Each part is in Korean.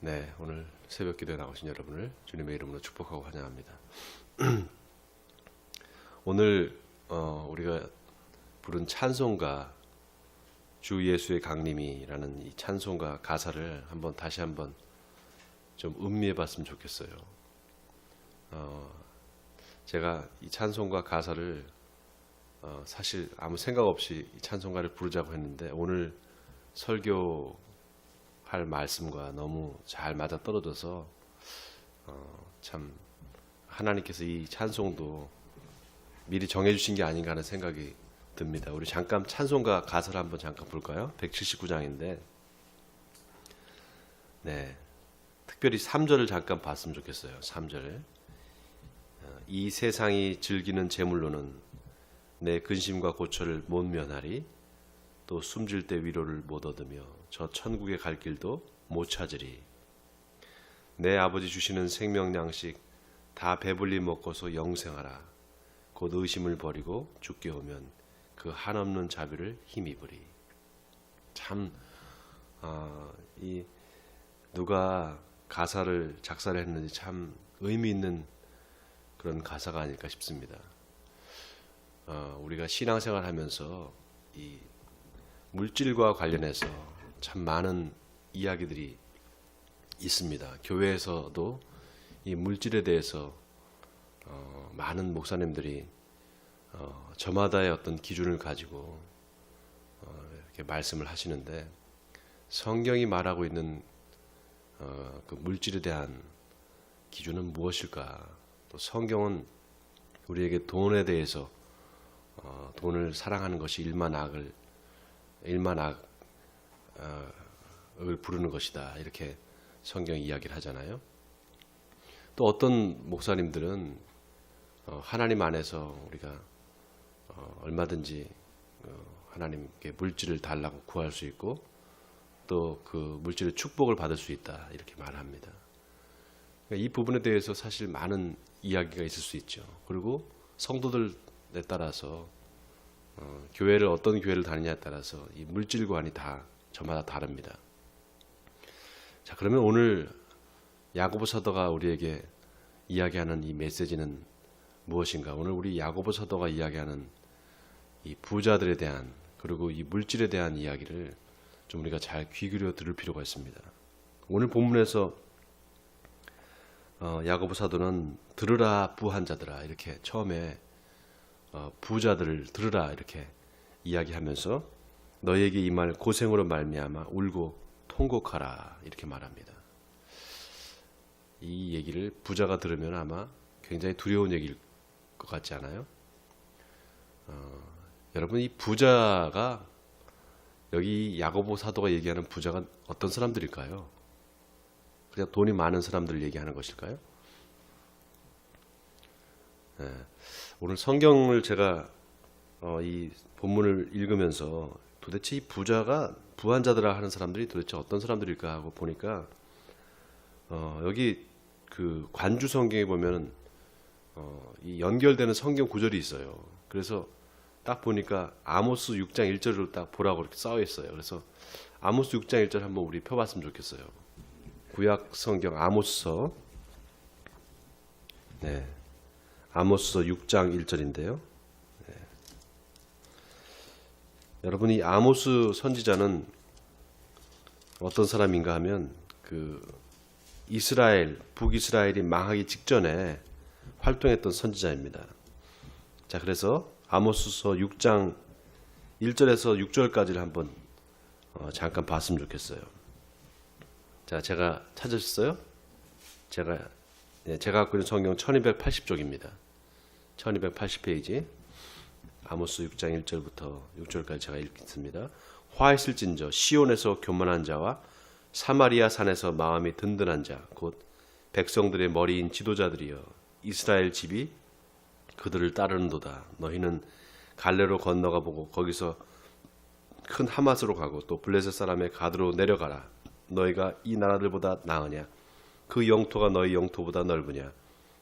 네, 오늘 새벽 기도에 나오신 여러분을 주님의 이름으로 축복하고 환영합니다. 오늘 우리가 부른 찬송가 주 예수의 강림이라는 이 찬송가 가사를 다시 한번 좀 음미해 봤으면 좋겠어요. 제가 이 찬송가 가사를 사실 아무 생각 없이 이 찬송가를 부르자고 했는데 오늘 설교할 말씀과 너무 잘 맞아 떨어져서 참 하나님께서 이 찬송도 미리 정해주신 게 아닌가 하는 생각이 듭니다. 우리 잠깐 찬송가 가사를 한번 잠깐 볼까요? 179장인데 네, 특별히 3절을 잠깐 봤으면 좋겠어요. 3절 이 세상이 즐기는 재물로는 내 근심과 고초를 못 면하리 또 숨질 때 위로를 못 얻으며 저 천국에 갈 길도 못 찾으리 내 아버지 주시는 생명 양식 다 배불리 먹고서 영생하라 곧 의심을 버리고 죽게 오면 그 한없는 자비를 힘입으리. 참 이 누가 가사를 작사를 했는지 참 의미 있는 그런 가사가 아닐까 싶습니다. 우리가 신앙생활 하면서 이 물질과 관련해서 참 많은 이야기들이 있습니다. 교회에서도 이 물질에 대해서 많은 목사님들이 저마다의 어떤 기준을 가지고 이렇게 말씀을 하시는데 성경이 말하고 있는 그 물질에 대한 기준은 무엇일까? 또 성경은 우리에게 돈에 대해서 돈을 사랑하는 것이 일만악을 부르는 것이다 이렇게 성경이 이야기를 하잖아요. 또 어떤 목사님들은 하나님 안에서 우리가 얼마든지 하나님께 물질을 달라고 구할 수 있고 또 그 물질의 축복을 받을 수 있다 이렇게 말합니다. 이 부분에 대해서 사실 많은 이야기가 있을 수 있죠. 그리고 성도들에 따라서 교회를 어떤 교회를 다니냐에 따라서 이 물질관이 다 저마다 다릅니다. 자, 그러면 오늘 야고보 사도가 우리에게 이야기하는 이 메시지는 무엇인가? 오늘 우리 야고보 사도가 이야기하는 이 부자들에 대한 그리고 이 물질에 대한 이야기를 좀 우리가 잘 귀 기울여 들을 필요가 있습니다. 오늘 본문에서 야고보 사도는 들으라 부한 자들아 이렇게 처음에 부자들을 들으라 이렇게 이야기하면서 너희에게 이 말 고생으로 말미암아 울고 통곡하라 이렇게 말합니다. 이 얘기를 부자가 들으면 아마 굉장히 두려운 얘기일 것 같지 않아요? 여러분 이 부자가 여기 야고보 사도가 얘기하는 부자가 어떤 사람들일까요? 그냥 돈이 많은 사람들을 얘기하는 것일까요? 네. 오늘 성경을 제가 이 본문을 읽으면서 도대체 이 부자가 부한 자들아 하는 사람들이 도대체 어떤 사람들일까 하고 보니까 여기 그 관주 성경에 보면은 이 연결되는 성경 구절이 있어요. 그래서 딱 보니까 아모스 6장 1절을 딱 보라고 이렇게 써 있어요. 그래서 아모스 6장 1절 한번 우리 펴봤으면 좋겠어요. 구약 성경 아모스서 네. 아모스서 6장 1절인데요. 네. 여러분 이 아모스 선지자는 어떤 사람인가 하면 그 이스라엘 북이스라엘이 망하기 직전에 활동했던 선지자입니다. 자, 그래서 아모스서 6장 1절에서 6절까지를 한번 잠깐 봤으면 좋겠어요. 자, 제가 찾으셨어요? 제가 갖고 있는 성경 1280쪽입니다. 1280페이지 아모스 6장 1절부터 6절까지 제가 읽겠습니다. 화 있을진저 시온에서 교만한 자와 사마리아 산에서 마음이 든든한 자 곧 백성들의 머리인 지도자들이여 이스라엘 집이 그들을 따르는도다. 너희는 갈레로 건너가 보고 거기서 큰 하맛으로 가고 또 블레셋 사람의 가드로 내려가라. 너희가 이 나라들보다 나으냐? 그 영토가 너희 영토보다 넓으냐?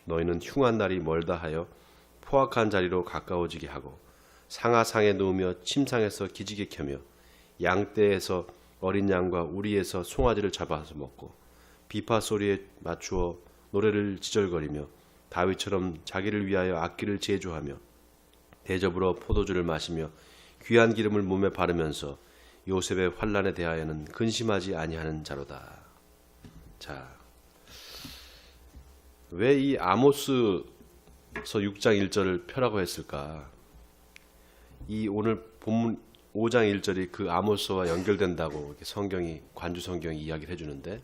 너희는 흉한 날이 멀다 하여 포악한 자리로 가까워지게 하고 상하상에 누우며 침상에서 기지개 켜며 양떼에서 어린 양과 우리에서 송아지를 잡아서 먹고 비파 소리에 맞추어 노래를 지절거리며 다윗처럼 자기를 위하여 악기를 제조하며 대접으로 포도주를 마시며 귀한 기름을 몸에 바르면서 요셉의 환난에 대하여는 근심하지 아니하는 자로다. 자, 왜 이 아모스서 6장 1절을 펴라고 했을까? 이 오늘 본문 5장 1절이 그 아모스와 연결된다고 이렇게 성경이 관주 성경이 이야기를 해주는데,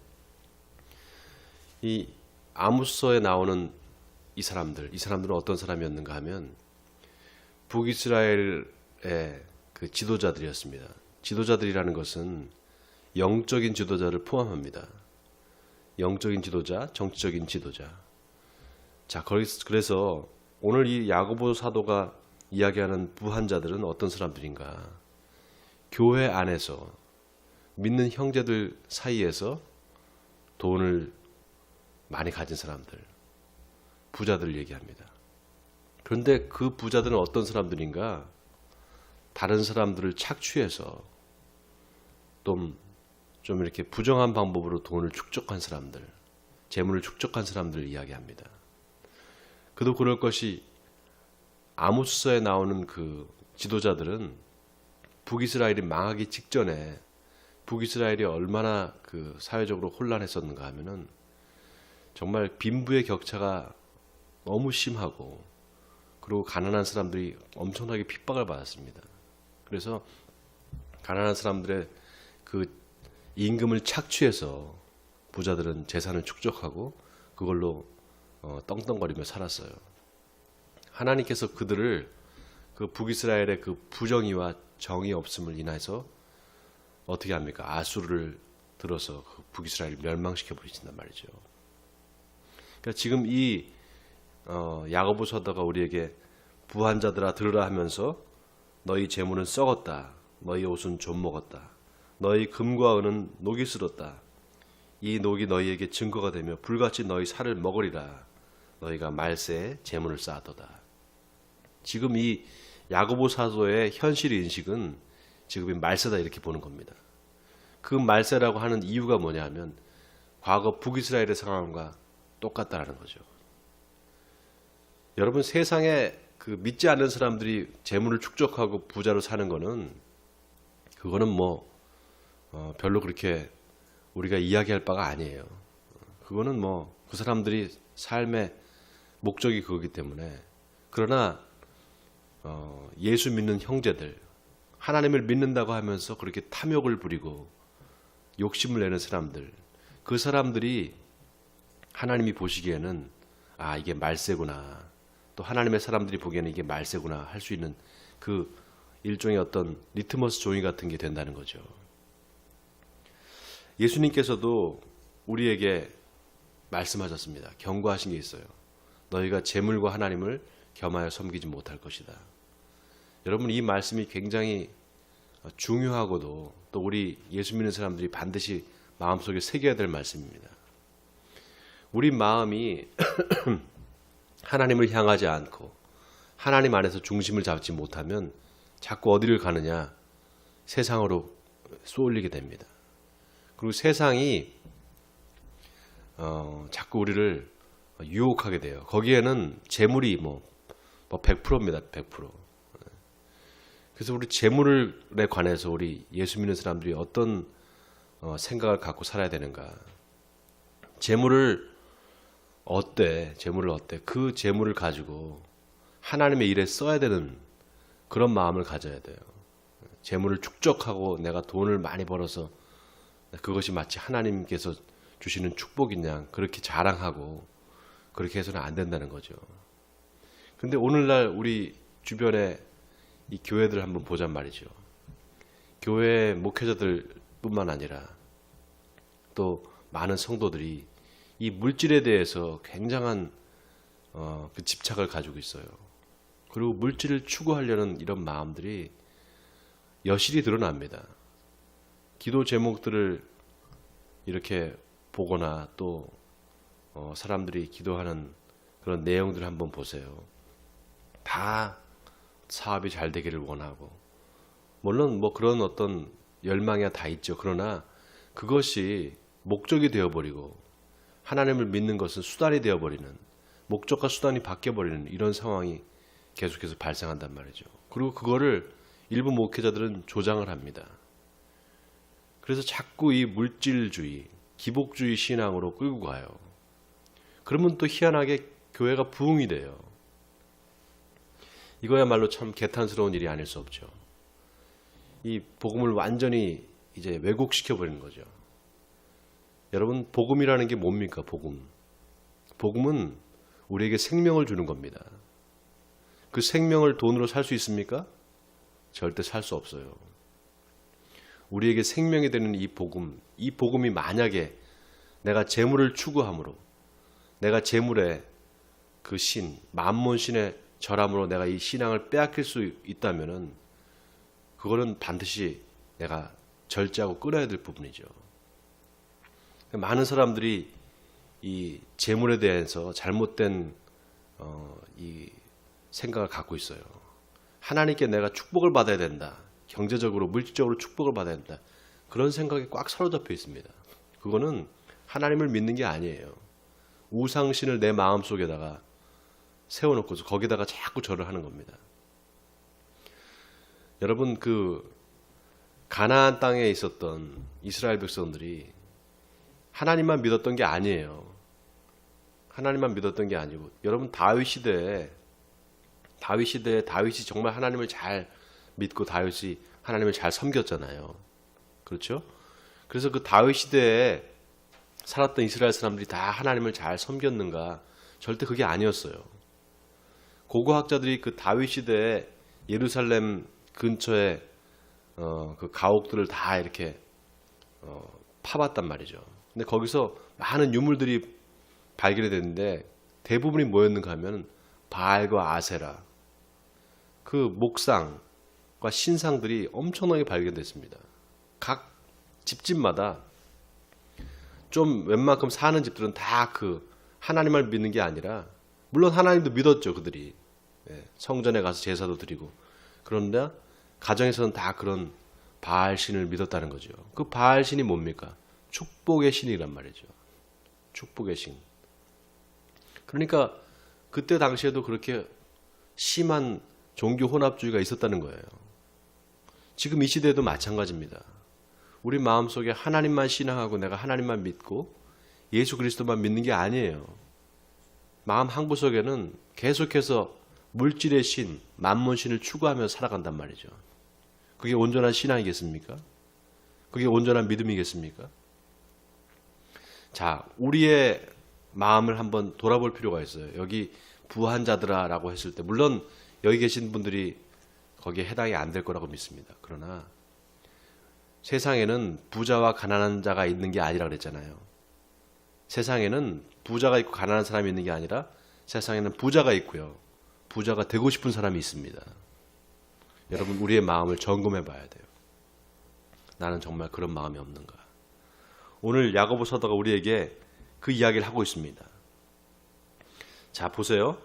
이 아모스서에 나오는 이 사람들은 어떤 사람이었는가 하면 북이스라엘의 그 지도자들이었습니다. 지도자들이라는 것은 영적인 지도자를 포함합니다. 영적인 지도자, 정치적인 지도자. 자, 그래서 오늘 이 야고보 사도가 이야기하는 부한자들은 어떤 사람들인가? 교회 안에서 믿는 형제들 사이에서 돈을 많이 가진 사람들, 부자들 얘기합니다. 그런데 그 부자들은 어떤 사람들인가? 다른 사람들을 착취해서 좀 이렇게 부정한 방법으로 돈을 축적한 사람들, 재물을 축적한 사람들을 이야기합니다. 그도 그럴 것이 아모스서에 나오는 그 지도자들은 북이스라엘이 망하기 직전에 북이스라엘이 얼마나 그 사회적으로 혼란했었는가 하면은 정말 빈부의 격차가 너무 심하고, 그리고 가난한 사람들이 엄청나게 핍박을 받았습니다. 그래서 가난한 사람들의 그 임금을 착취해서 부자들은 재산을 축적하고 그걸로 떵떵거리며 살았어요. 하나님께서 그들을 그 북이스라엘의 그 부정의와 정의 없음을 인해서 어떻게 합니까? 아수르를 들어서 그 북이스라엘을 멸망시켜 버리신단 말이죠. 그러니까 지금 이 야고보 서다가 우리에게 부한자들아 들으라 하면서 너희 재물은 썩었다. 너희 옷은 좀 먹었다. 너희 금과 은은 녹이 슬었다. 이 녹이 너희에게 증거가 되며 불같이 너희 살을 먹으리라. 너희가 말세에 재물을 쌓아도다. 지금 이 야고보 사도의 현실 인식은 지금 이 말세다 이렇게 보는 겁니다. 그 말세라고 하는 이유가 뭐냐 하면 과거 북이스라엘의 상황과 똑같다라는 거죠. 여러분, 세상에 그 믿지 않는 사람들이 재물을 축적하고 부자로 사는 거는 그거는 뭐 별로 그렇게 우리가 이야기할 바가 아니에요. 그거는 뭐 그 사람들이 삶의 목적이 그거기 때문에. 그러나 예수 믿는 형제들, 하나님을 믿는다고 하면서 그렇게 탐욕을 부리고 욕심을 내는 사람들, 그 사람들이 하나님이 보시기에는 아, 이게 말세구나, 또 하나님의 사람들이 보기에는 이게 말세구나 할 수 있는 그 일종의 어떤 리트머스 종이 같은 게 된다는 거죠. 예수님께서도 우리에게 말씀하셨습니다. 경고하신 게 있어요. 너희가 재물과 하나님을 겸하여 섬기지 못할 것이다. 여러분, 이 말씀이 굉장히 중요하고도 또 우리 예수 믿는 사람들이 반드시 마음속에 새겨야 될 말씀입니다. 우리 마음이 하나님을 향하지 않고 하나님 안에서 중심을 잡지 못하면 자꾸 어디를 가느냐? 세상으로 쏠리게 됩니다. 그리고 세상이 자꾸 우리를 유혹하게 돼요. 거기에는 재물이 뭐 100%입니다. 100%. 그래서 우리 재물에 관해서 우리 예수 믿는 사람들이 어떤 생각을 갖고 살아야 되는가? 재물을 어때? 그 재물을 가지고 하나님의 일에 써야 되는 그런 마음을 가져야 돼요. 재물을 축적하고 내가 돈을 많이 벌어서 그것이 마치 하나님께서 주시는 축복인 양 그렇게 자랑하고 그렇게 해서는 안 된다는 거죠. 근데 오늘날 우리 주변에 이 교회들 한번 보잔 말이죠. 교회 목회자들뿐만 아니라 또 많은 성도들이 이 물질에 대해서 굉장한 그 집착을 가지고 있어요. 그리고 물질을 추구하려는 이런 마음들이 여실히 드러납니다. 기도 제목들을 이렇게 보거나 또 사람들이 기도하는 그런 내용들을 한번 보세요. 다 사업이 잘 되기를 원하고, 물론 뭐 그런 어떤 열망이 다 있죠. 그러나 그것이 목적이 되어버리고 하나님을 믿는 것은 수단이 되어버리는, 목적과 수단이 바뀌어버리는 이런 상황이 계속해서 발생한단 말이죠. 그리고 그거를 일부 목회자들은 조장을 합니다. 그래서 자꾸 이 물질주의, 기복주의 신앙으로 끌고 가요. 그러면 또 희한하게 교회가 부흥이 돼요. 이거야말로 참 개탄스러운 일이 아닐 수 없죠. 이 복음을 완전히 이제 왜곡시켜 버리는 거죠. 여러분, 복음이라는 게 뭡니까? 복음은 우리에게 생명을 주는 겁니다. 그 생명을 돈으로 살 수 있습니까? 절대 살 수 없어요. 우리에게 생명이 되는 이 복음이 만약에 내가 재물을 추구함으로, 내가 재물의 그 신, 만몬신의 절함으로 내가 이 신앙을 빼앗길 수 있다면은 그거는 반드시 내가 절제하고 끊어야 될 부분이죠. 많은 사람들이 이 재물에 대해서 잘못된 이 생각을 갖고 있어요. 하나님께 내가 축복을 받아야 된다. 경제적으로, 물질적으로 축복을 받아야 된다. 그런 생각에 꽉 사로잡혀 있습니다. 그거는 하나님을 믿는 게 아니에요. 우상신을 내 마음속에다가 세워놓고서 거기다가 자꾸 절을 하는 겁니다. 여러분, 그 가나안 땅에 있었던 이스라엘 백성들이 하나님만 믿었던 게 아니에요. 하나님만 믿었던 게 아니고, 여러분 다윗 시대에 다윗이 정말 하나님을 잘 믿고 다윗이 하나님을 잘 섬겼잖아요. 그렇죠? 그래서 그 다윗 시대에 살았던 이스라엘 사람들이 다 하나님을 잘 섬겼는가? 절대 그게 아니었어요. 고고학자들이 그 다윗 시대에 예루살렘 근처에 그 가옥들을 다 이렇게 파봤단 말이죠. 근데 거기서 많은 유물들이 발견이 됐는데 대부분이 뭐였는가 하면 바알과 아세라, 그 목상과 신상들이 엄청나게 발견됐습니다. 각 집집마다 좀 웬만큼 사는 집들은 다 그 하나님을 믿는 게 아니라, 물론 하나님도 믿었죠, 그들이. 성전에 가서 제사도 드리고. 그런데 가정에서는 다 그런 바알신을 믿었다는 거죠. 그 바알신이 뭡니까? 축복의 신이란 말이죠. 축복의 신. 그러니까 그때 당시에도 그렇게 심한 종교 혼합주의가 있었다는 거예요. 지금 이 시대에도 마찬가지입니다. 우리 마음속에 하나님만 신앙하고 내가 하나님만 믿고 예수 그리스도만 믿는 게 아니에요. 마음 한구석에는 계속해서 물질의 신, 만몬신을 추구하며 살아간단 말이죠. 그게 온전한 신앙이겠습니까? 그게 온전한 믿음이겠습니까? 자, 우리의 마음을 한번 돌아볼 필요가 있어요. 여기 부한 자들아라고 했을 때, 물론 여기 계신 분들이 거기에 해당이 안 될 거라고 믿습니다. 그러나 세상에는 부자와 가난한 자가 있는 게 아니라 그랬잖아요. 세상에는 부자가 있고 가난한 사람이 있는 게 아니라 세상에는 부자가 있고요, 부자가 되고 싶은 사람이 있습니다. 여러분, 우리의 마음을 점검해 봐야 돼요. 나는 정말 그런 마음이 없는가? 오늘 야고보 사도가 우리에게 그 이야기를 하고 있습니다. 자, 보세요.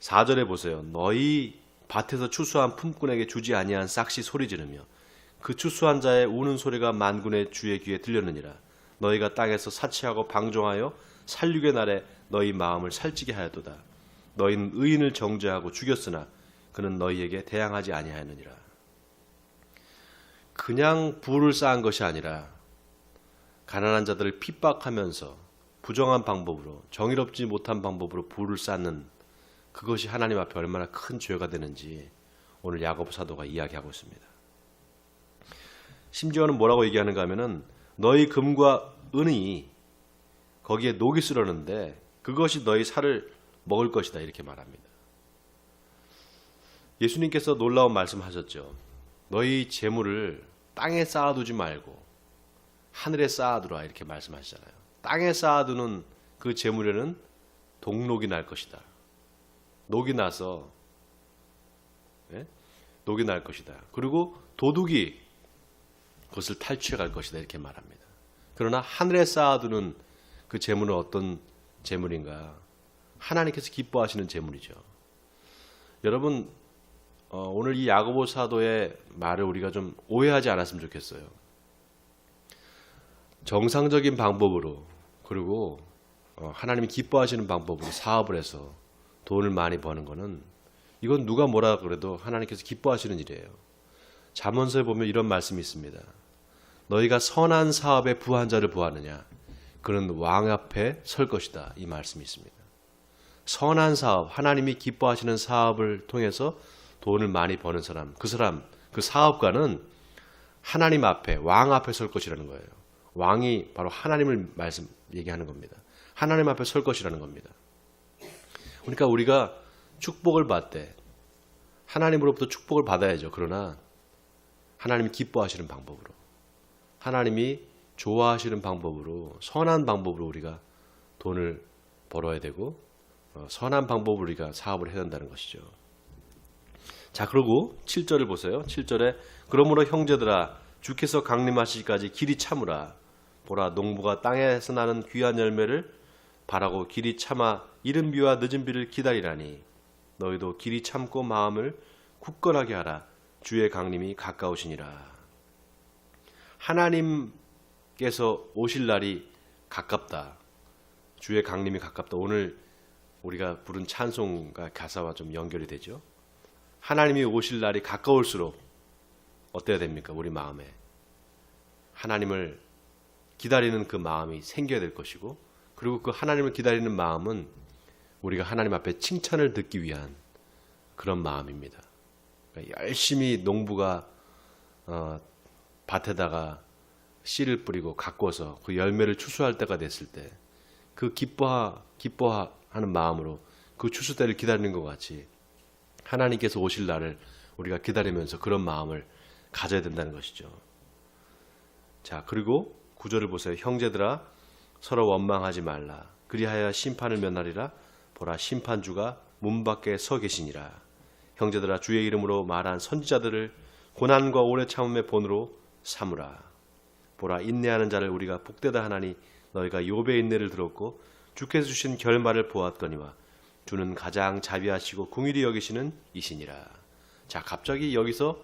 4절에 보세요. 너희 밭에서 추수한 품꾼에게 주지 아니한 싹시 소리 지르며 그 추수한 자의 우는 소리가 만군의 주의 귀에 들렸느니라. 너희가 땅에서 사치하고 방종하여 살육의 날에 너희 마음을 살찌게 하였도다. 너희는 의인을 정죄하고 죽였으나 그는 너희에게 대항하지 아니하였느니라. 그냥 부를 쌓은 것이 아니라 가난한 자들을 핍박하면서 부정한 방법으로, 정의롭지 못한 방법으로 부를 쌓는 그것이 하나님 앞에 얼마나 큰 죄가 되는지 오늘 야고보 사도가 이야기하고 있습니다. 심지어는 뭐라고 얘기하는가 하면은 너희 금과 은이 거기에 녹이 슬었는데 그것이 너희 살을 먹을 것이다, 이렇게 말합니다. 예수님께서 놀라운 말씀하셨죠. 너희 재물을 땅에 쌓아두지 말고 하늘에 쌓아두라, 이렇게 말씀하시잖아요. 땅에 쌓아두는 그 재물에는 동록이 날 것이다. 녹이 나서, 녹이 날 것이다. 그리고 도둑이 그것을 탈취해 갈 것이다, 이렇게 말합니다. 그러나 하늘에 쌓아두는 그 재물은 어떤 재물인가? 하나님께서 기뻐하시는 재물이죠. 여러분, 오늘 이 야고보 사도의 말을 우리가 좀 오해하지 않았으면 좋겠어요. 정상적인 방법으로, 그리고 하나님이 기뻐하시는 방법으로 사업을 해서 돈을 많이 버는 거는 이건 누가 뭐라 그래도 하나님께서 기뻐하시는 일이에요. 잠언서에 보면 이런 말씀이 있습니다. 너희가 선한 사업에 부한 자를 보았느냐? 그는 왕 앞에 설 것이다. 이 말씀이 있습니다. 선한 사업, 하나님이 기뻐하시는 사업을 통해서 돈을 많이 버는 사람, 그 사업가는 하나님 앞에, 왕 앞에 설 것이라는 거예요. 왕이 바로 하나님을 얘기하는 겁니다. 하나님 앞에 설 것이라는 겁니다. 그러니까 우리가 축복을 받되 하나님으로부터 축복을 받아야죠. 그러나 하나님이 기뻐하시는 방법으로, 하나님이 좋아하시는 방법으로, 선한 방법으로 우리가 돈을 벌어야 되고 선한 방법으로 우리가 사업을 해야 된다는 것이죠. 자, 그리고 7절을 보세요. 7절에 그러므로 형제들아 주께서 강림하시기까지 길이 참으라. 보라, 농부가 땅에서 나는 귀한 열매를 바라고 길이 참아 이른 비와 늦은 비를 기다리라니 너희도 길이 참고 마음을 굳건하게 하라. 주의 강림이 가까우시니라. 하나님께서 오실 날이 가깝다. 주의 강림이 가깝다. 오늘 우리가 부른 찬송과 가사와 좀 연결이 되죠. 하나님이 오실 날이 가까울수록 어때야 됩니까? 우리 마음에 하나님을 기다리는 그 마음이 생겨야 될 것이고, 그리고 그 하나님을 기다리는 마음은 우리가 하나님 앞에 칭찬을 듣기 위한 그런 마음입니다. 그러니까 열심히 농부가 밭에다가 씨를 뿌리고 가꿔서 그 열매를 추수할 때가 됐을 때 그 기뻐하는 마음으로 그 추수 때를 기다리는 것 같이 하나님께서 오실 날을 우리가 기다리면서 그런 마음을 가져야 된다는 것이죠. 자, 그리고 9절을 보세요. 형제들아 서로 원망하지 말라. 그리하여 심판을 면하리라. 보라, 심판주가 문 밖에 서 계시니라. 형제들아 주의 이름으로 말한 선지자들을 고난과 오래 참음의 본으로 삼으라. 보라, 인내하는 자를 우리가 복되다 하나니 너희가 욥의 인내를 들었고 주께서 주신 결말을 보았거니와 주는 가장 자비하시고 긍휼히 여기시는 이시니라. 자, 갑자기 여기서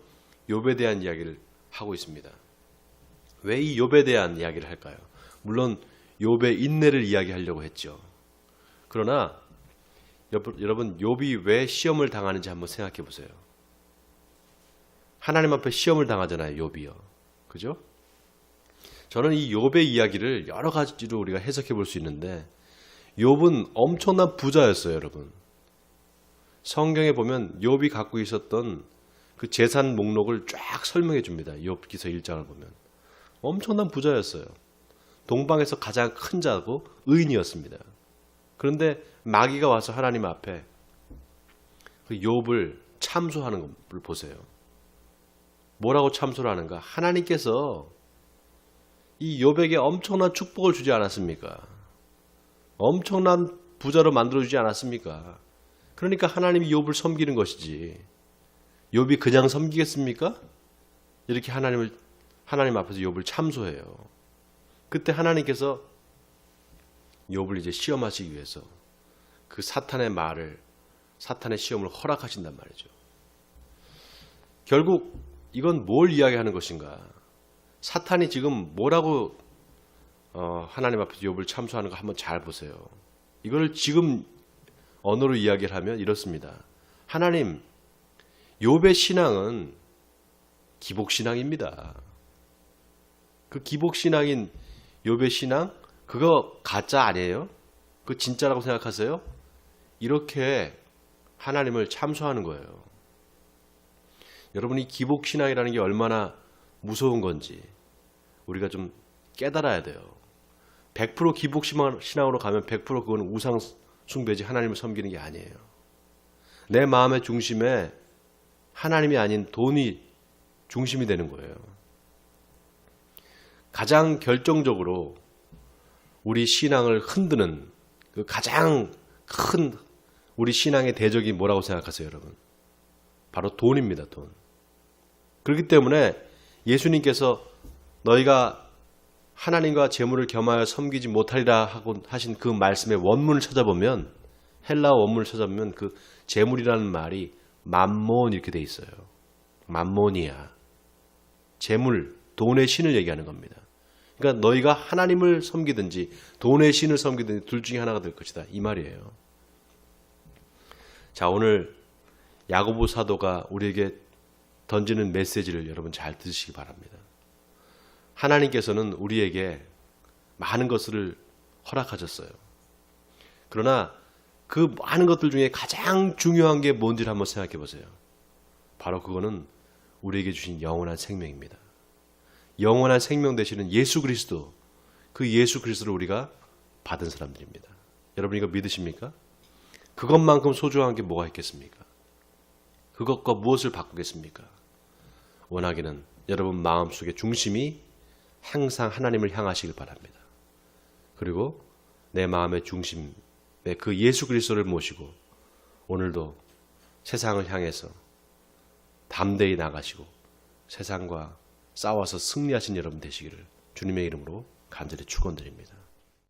욥에 대한 이야기를 하고 있습니다. 왜 이 욥에 대한 이야기를 할까요? 물론 욥의 인내를 이야기하려고 했죠. 그러나 여러분, 욥이 왜 시험을 당하는지 한번 생각해 보세요. 하나님 앞에 시험을 당하잖아요, 욥이요. 그죠? 저는 이 욥의 이야기를 여러 가지로 우리가 해석해 볼 수 있는데, 욥은 엄청난 부자였어요, 여러분. 성경에 보면 욥이 갖고 있었던 그 재산 목록을 쫙 설명해 줍니다. 욥기서 1장을 보면. 엄청난 부자였어요. 동방에서 가장 큰 자고 의인이었습니다. 그런데 마귀가 와서 하나님 앞에 그 욥을 참소하는 걸 보세요. 뭐라고 참소를 하는가? 하나님께서 이 욥에게 엄청난 축복을 주지 않았습니까? 엄청난 부자로 만들어주지 않았습니까? 그러니까 하나님이 욥을 섬기는 것이지. 욥이 그냥 섬기겠습니까? 이렇게 하나님 앞에서 욥을 참소해요. 그때 하나님께서 욥을 이제 시험하시기 위해서 그 사탄의 시험을 허락하신단 말이죠. 결국 이건 뭘 이야기하는 것인가? 사탄이 지금 뭐라고 하나님 앞에서 욥을 참소하는가 한번 잘 보세요. 이걸 지금 언어로 이야기를 하면 이렇습니다. 하나님, 욥의 신앙은 기복신앙입니다. 그 기복신앙인 욥의 신앙, 그거 가짜 아니에요? 그거 진짜라고 생각하세요? 이렇게 하나님을 참소하는 거예요. 여러분이 기복신앙이라는 게 얼마나 무서운 건지 우리가 좀 깨달아야 돼요. 100% 기복신앙으로 가면 100% 그건 우상 숭배지 하나님을 섬기는 게 아니에요. 내 마음의 중심에 하나님이 아닌 돈이 중심이 되는 거예요. 가장 결정적으로 우리 신앙을 흔드는 그 가장 큰 우리 신앙의 대적이 뭐라고 생각하세요, 여러분? 바로 돈입니다, 돈. 그렇기 때문에 예수님께서 너희가 하나님과 재물을 겸하여 섬기지 못하리라 하고 하신 그 말씀의 원문을 찾아보면, 헬라어 원문을 찾아보면 그 재물이라는 말이 맘몬 이렇게 돼 있어요. 맘몬이야. 재물, 돈의 신을 얘기하는 겁니다. 그러니까 너희가 하나님을 섬기든지 돈의 신을 섬기든지 둘 중에 하나가 될 것이다. 이 말이에요. 자, 오늘 야고보 사도가 우리에게 던지는 메시지를 여러분 잘 들으시기 바랍니다. 하나님께서는 우리에게 많은 것을 허락하셨어요. 그러나 그 많은 것들 중에 가장 중요한 게 뭔지를 한번 생각해 보세요. 바로 그거는 우리에게 주신 영원한 생명입니다. 영원한 생명 되시는 예수 그리스도, 그 예수 그리스도를 우리가 받은 사람들입니다. 여러분 이거 믿으십니까? 그것만큼 소중한 게 뭐가 있겠습니까? 그것과 무엇을 바꾸겠습니까? 원하기는 여러분 마음속의 중심이 항상 하나님을 향하시길 바랍니다. 그리고 내 마음의 중심에 그 예수 그리스도를 모시고 오늘도 세상을 향해서 담대히 나가시고 세상과 싸워서 승리하신 여러분 되시기를 주님의 이름으로 간절히 축원드립니다.